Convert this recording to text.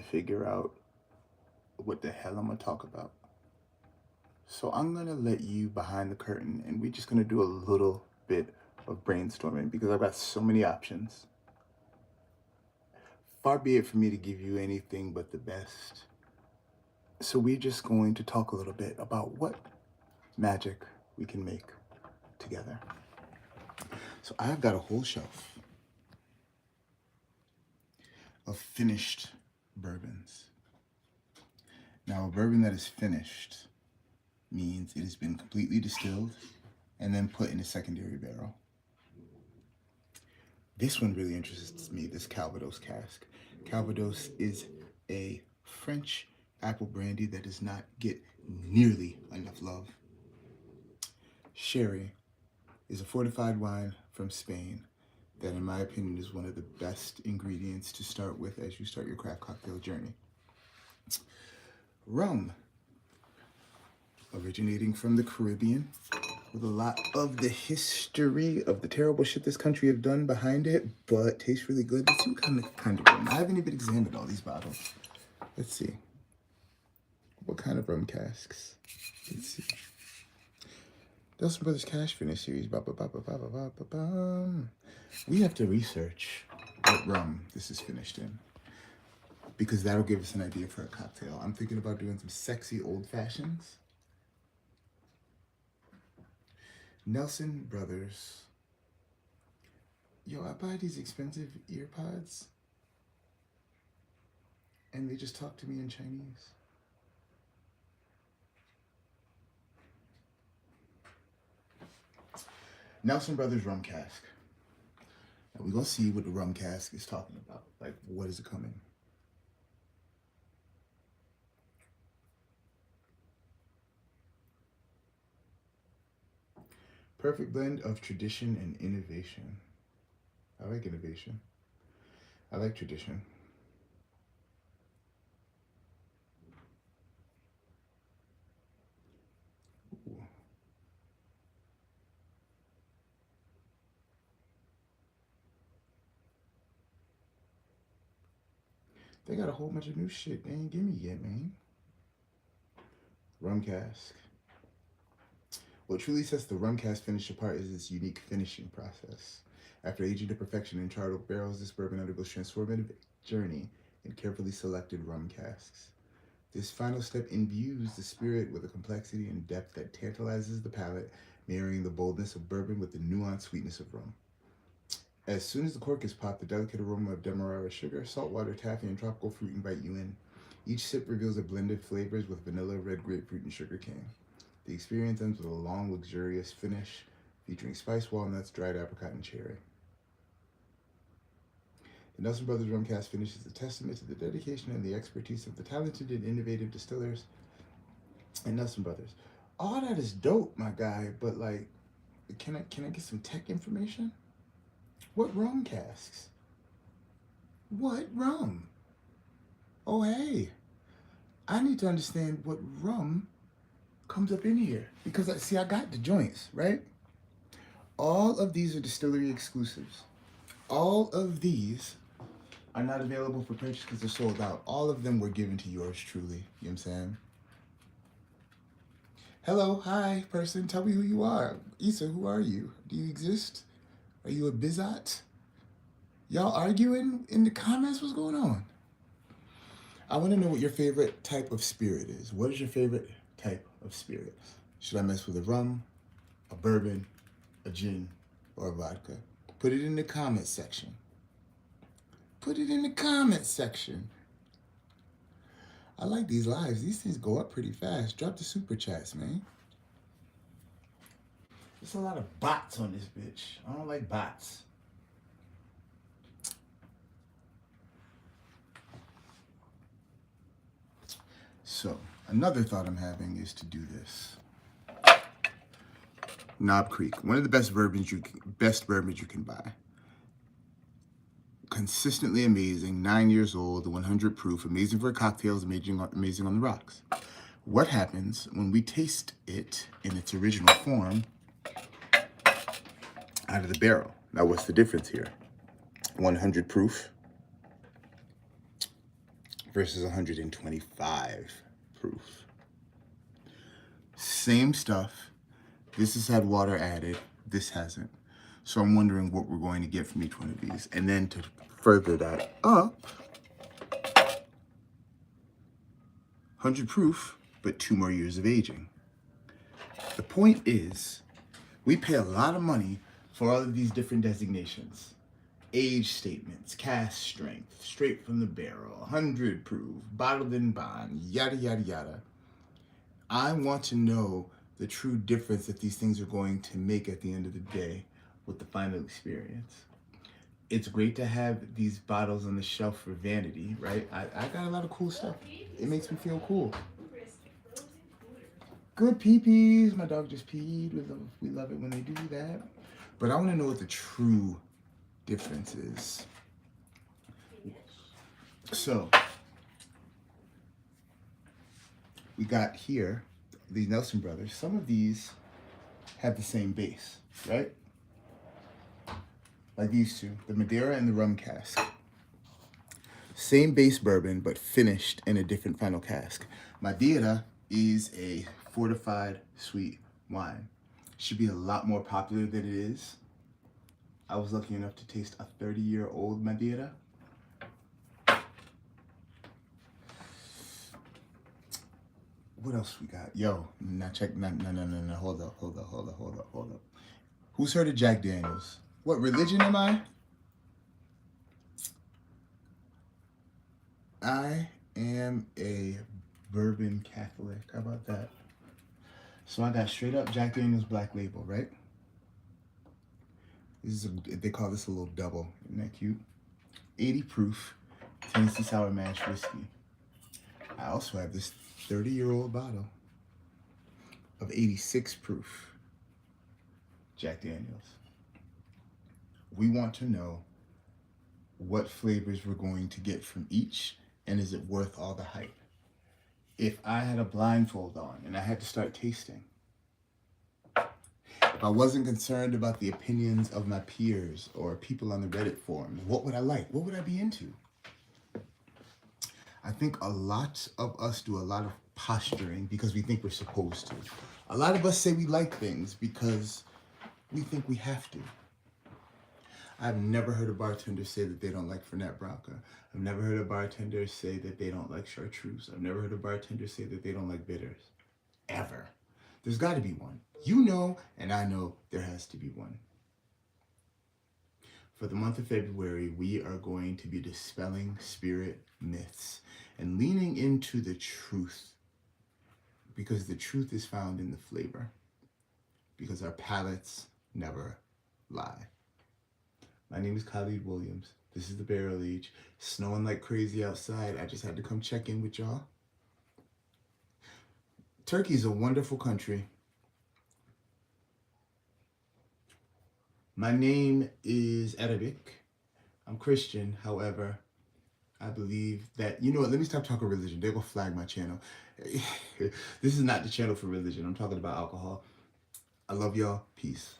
figure out what the hell I'm gonna talk about. So I'm gonna let you behind the curtain and we're just gonna do a little bit of brainstorming because I've got so many options. Far be it for me to give you anything but the best. So we're just going to talk a little bit about what magic we can make together. So I've got a whole shelf of finished bourbons. Now, a bourbon that is finished means it has been completely distilled and then put in a secondary barrel. This one really interests me, this Calvados cask. Calvados is a French apple brandy that does not get nearly enough love. Sherry is a fortified wine from Spain that, in my opinion, is one of the best ingredients to start with as you start your craft cocktail journey. Rum, originating from the Caribbean, with a lot of the history of the terrible shit this country have done behind it, but tastes really good. It's some kind of rum. I haven't even examined all these bottles. Let's see. What kind of rum casks? Let's see. Nelson Brothers Cash Finish Series. We have to research what rum this is finished in, because that'll give us an idea for a cocktail. I'm thinking about doing some sexy old fashions. Nelson Brothers. Yo, I buy these expensive ear pods and they just talk to me in Chinese. Nelson Brothers rum cask. Now we're gonna see what the rum cask is talking about. Like, what is it coming? Perfect blend of tradition and innovation. I like innovation. I like tradition. Ooh. They got a whole bunch of new shit they ain't give me yet, man. Rum cask. What truly sets the rum cask finish apart is its unique finishing process. After aging to perfection in charred oak barrels, this bourbon undergoes transformative journey in carefully selected rum casks. This final step imbues the spirit with a complexity and depth that tantalizes the palate, marrying the boldness of bourbon with the nuanced sweetness of rum. As soon as the cork is popped, the delicate aroma of demerara sugar, saltwater, taffy, and tropical fruit invite you in. Each sip reveals a blend of flavors with vanilla, red grapefruit, and sugar cane. The experience ends with a long, luxurious finish featuring spiced walnuts, dried apricot, and cherry. The Nelson Brothers Rum Cask finish is a testament to the dedication and the expertise of the talented and innovative distillers at Nelson Brothers. All that is dope, my guy, but like, can I get some tech information? What rum casks? What rum? Oh, hey, I need to understand what rum comes up in here, because I got the joints, right? All of these are distillery exclusives. All of these are not available for purchase because they're sold out. All of them were given to yours truly. You know what I'm saying? Hello, hi, person. Tell me who you are. Issa, who are you? Do you exist? Are you a bizot? Y'all arguing in the comments? What's going on? I want to know what your favorite type of spirit is. What is your favorite type of spirit? Should I mess with a rum, a bourbon, a gin, or a vodka? Put it in the comment section. Put it in the comment section. I like these lives. These things go up pretty fast. Drop the super chats, man. There's a lot of bots on this bitch. I don't like bots. So, another thought I'm having is to do this. Knob Creek, one of the best bourbons you can buy. Consistently amazing, 9 years old, 100 proof, amazing for cocktails, amazing on the rocks. What happens when we taste it in its original form out of the barrel? Now, what's the difference here? 100 proof, versus 125 proof. Same stuff. This has had water added. This hasn't. So I'm wondering what we're going to get from each one of these. And then to further that up, 100 proof, but 2 more years of aging. The point is, we pay a lot of money for all of these different designations. Age statements, cast strength, straight from the barrel, 100 proof, bottled in bond, yada, yada, yada. I want to know the true difference that these things are going to make at the end of the day with the final experience. It's great to have these bottles on the shelf for vanity, right? I got a lot of cool stuff. It makes me feel cool. Good pee-pees. My dog just peed. We love it when they do that. But I want to know what the true difference is. So, we got here these Nelson Brothers. Some of these have the same base, right? Like these two, the Madeira and the rum cask. Same base bourbon, but finished in a different final cask. Madeira is a fortified sweet wine. Should be a lot more popular than it is. I was lucky enough to taste a 30-year-old Madeira. What else we got? Yo, now check, no, hold up. Who's heard of Jack Daniels? What religion am I? I am a bourbon Catholic. How about that? So I got straight up Jack Daniels Black Label, right? This is they call this a little double. Isn't that cute? 80 proof Tennessee Sour Mash Whiskey. I also have this 30-year-old bottle of 86 proof Jack Daniels. We want to know what flavors we're going to get from each, and is it worth all the hype? If I had a blindfold on and I had to start tasting, if I wasn't concerned about the opinions of my peers or people on the Reddit forums, what would I like? What would I be into? I think a lot of us do a lot of posturing because we think we're supposed to. A lot of us say we like things because we think we have to. I've never heard a bartender say that they don't like Fernet Branca. I've never heard a bartender say that they don't like chartreuse. I've never heard a bartender say that they don't like bitters. Ever. There's got to be one. You know, and I know there has to be one. For the month of February, we are going to be dispelling spirit myths and leaning into the truth, because the truth is found in the flavor, because our palates never lie. My name is Khalid Williams. This is the Barrel Age. Snowing like crazy outside. I just had to come check in with y'all. Turkey is a wonderful country. My name is Arabic. I'm Christian, however, I believe that, you know what, let me stop talking religion. They're going to flag my channel. This is not the channel for religion. I'm talking about alcohol. I love y'all. Peace.